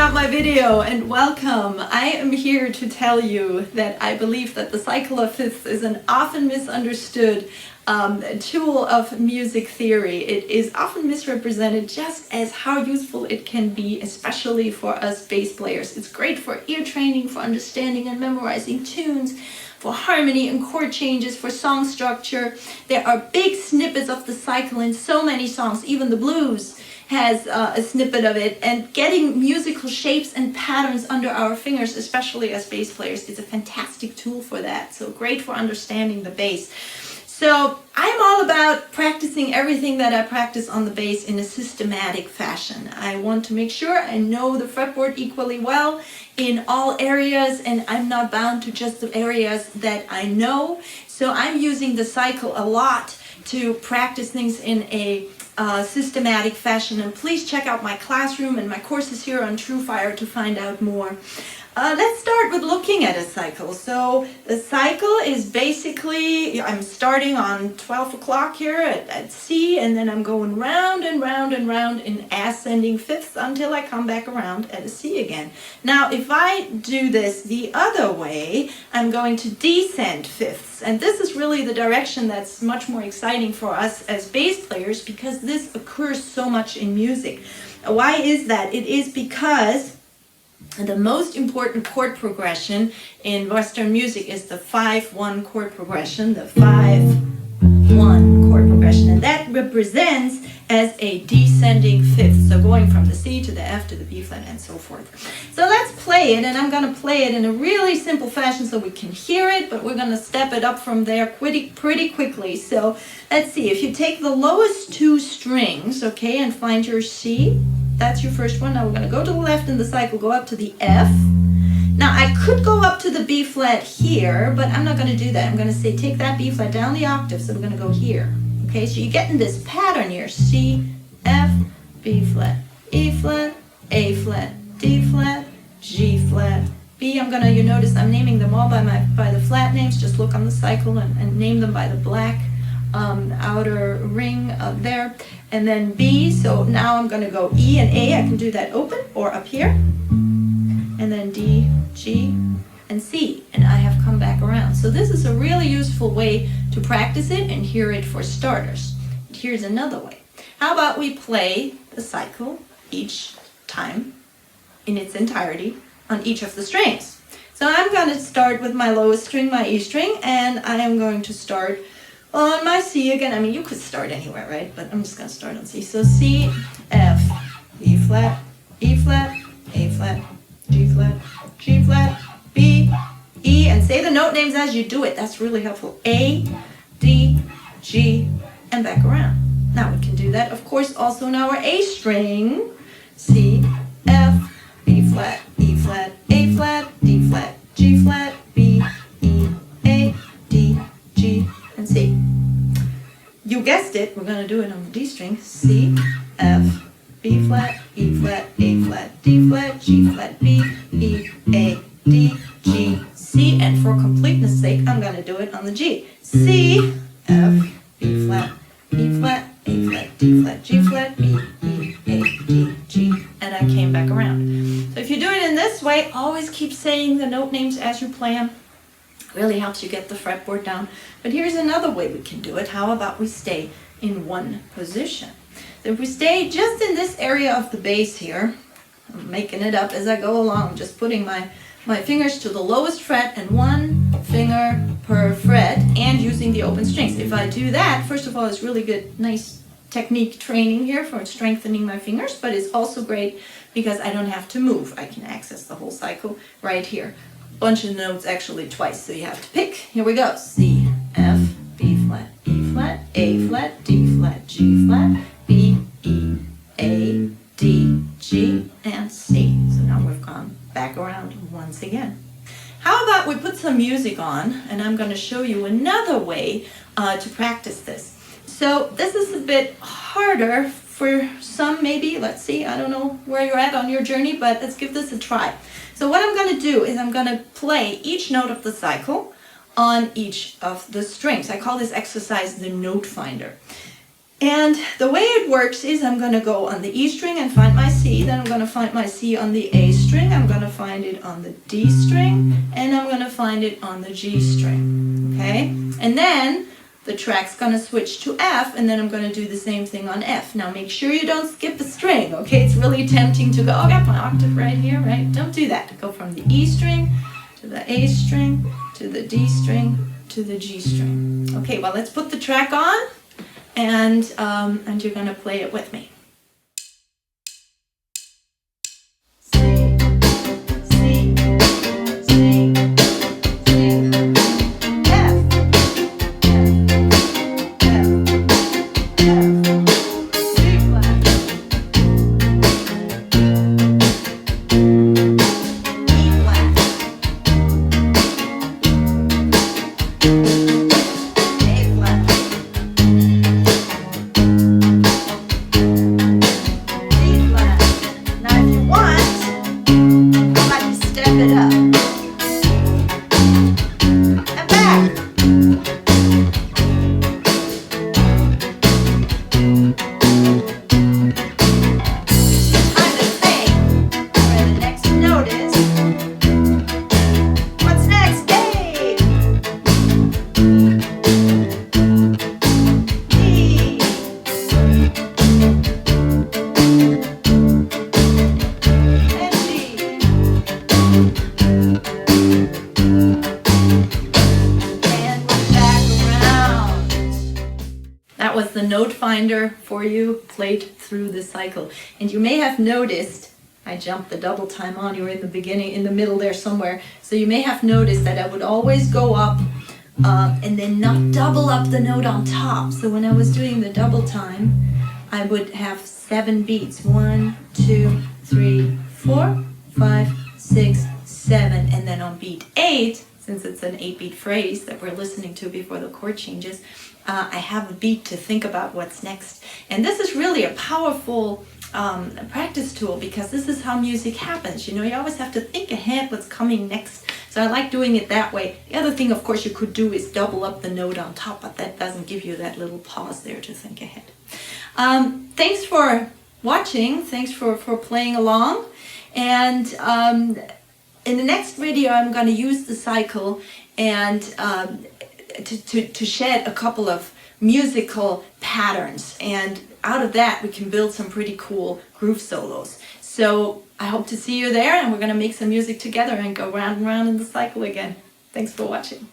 out my video and welcome. I am here to tell you that I believe that the cycle of fifths is an often misunderstood tool of music theory. It is often misrepresented just as how useful it can be, especially for us bass players. It's great for ear training, for understanding and memorizing tunes, for harmony and chord changes, for song structure. There are big snippets of the cycle in so many songs, even the blues has a snippet of it, and getting musical shapes and patterns under our fingers, especially as bass players, is a fantastic tool for that. So great for understanding the bass. So I'm all about practicing everything that I practice on the bass in a systematic fashion. I want to make sure I know the fretboard equally well in all areas, and I'm not bound to just the areas that I know. So I'm using the cycle a lot to practice things in a systematic fashion, and please check out my classroom and my courses here on TrueFire to find out more. Let's start with looking at a cycle. So the cycle is basically, I'm starting on 12 o'clock here at C, and then I'm going round and round and round in ascending fifths until I come back around at a C again. Now if I do this the other way, I'm going to descend fifths, and this is really the direction that's much more exciting for us as bass players because this occurs so much in music. Why is that? It is because the most important chord progression in Western music is the 5-1 chord progression, the 5-1 chord progression, and that represents as a descending fifth, so going from the C to the F to the B flat and so forth. So let's play it, and I'm going to play it in a really simple fashion so we can hear it, but we're going to step it up from there pretty quickly. So let's see, if you take the lowest two strings, okay, and find your C, that's your first one. Now we're going to go to the left in the cycle, go up to the F. Now I could go up to the B flat here, but I'm not going to do that. I'm going to say take that B flat down the octave, so we're going to go here. Okay, so you're getting this pattern here: C, F, B flat, E flat, A flat, D flat, G flat, B. You notice I'm naming them all by the flat names. Just look on the cycle and name them by the black outer ring up there, and then B. So now I'm going to go E and A. I can do that open or up here, and then D, G, and C, and I have come back around. So this is a really useful way to practice it and hear it for starters. And here's another way. How about we play the cycle each time in its entirety on each of the strings. So I'm going to start with my lowest string, my E string, and I am going to start on my C again. I mean, you could start anywhere, right? But I'm just going to start on C. So C, F, E flat, E flat, A flat, G flat, G flat, B, E, and say the note names as you do it. That's really helpful. A, D, G, and back around. Now we can do that, of course, also in our A string. C, F, B flat, E flat, A flat, D flat, G flat, B, E, A, D, G, and C. You guessed it, we're going to do it on the D string. C, F, B flat, E flat, A flat, D flat, G flat, B, E, A, D, G, C, and for completeness sake, I'm going to do it on the G. C, F, B flat, E flat, A flat, D flat, G flat, B, E, A, D, G, and I came back around. So if you do it in this way, always keep saying the note names as you play them. Really helps you get the fretboard down. But here's another way we can do it. How about we stay in one position? So if we stay just in this area of the bass here, I'm making it up as I go along, just putting my fingers to the lowest fret and one finger per fret and using the open strings. If I do that, first of all, it's really good, nice technique training here for strengthening my fingers, but it's also great because I don't have to move. I can access the whole cycle right here. Bunch of notes actually twice, so you have to pick. Here we go. C, F, B flat, E flat, A flat, D flat, G flat, B, E, A, D, G, and C. So now we've gone back around once again. How about we put some music on, and I'm going to show you another way to practice this. So this is a bit harder for some maybe. Let's see, I don't know where you're at on your journey, but let's give this a try. So what I'm going to do is I'm going to play each note of the cycle on each of the strings. I call this exercise the note finder. And the way it works is I'm going to go on the E string and find my C, then I'm going to find my C on the A string, I'm going to find it on the D string, and I'm going to find it on the G string, okay? And then the track's going to switch to F, and then I'm going to do the same thing on F. Now make sure you don't skip a string, okay? It's really tempting to go, oh, I got my octave right here, right? Don't do that. Go from the E string to the A string to the D string to the G string. Okay, well, let's put the track on. And you're going to play it with me. C, C, C, C, F, F, F, C flat, E flat, A flat. It up and back. Time to think where the next note is. What's next? A, D, and G. That was the note finder for you, played through the cycle. And you may have noticed, I jumped the double time on, you were in the beginning, in the middle there somewhere. So you may have noticed that I would always go up and then not double up the note on top. So when I was doing the double time, I would have 7 beats. 1, 2, 3, 4, 5, 6, 7. And then on beat 8, since it's an 8-beat phrase that we're listening to before the chord changes, I have a beat to think about what's next. And this is really a powerful practice tool, because this is how music happens. You know, you always have to think ahead what's coming next. So I like doing it that way. The other thing, of course, you could do is double up the note on top, but that doesn't give you that little pause there to think ahead. Thanks for watching. Thanks for playing along. And in the next video, I'm going to use the cycle and to shed a couple of musical patterns, and out of that we can build some pretty cool groove solos. So I hope to see you there, and we're going to make some music together and go round and round in the cycle again. Thanks for watching.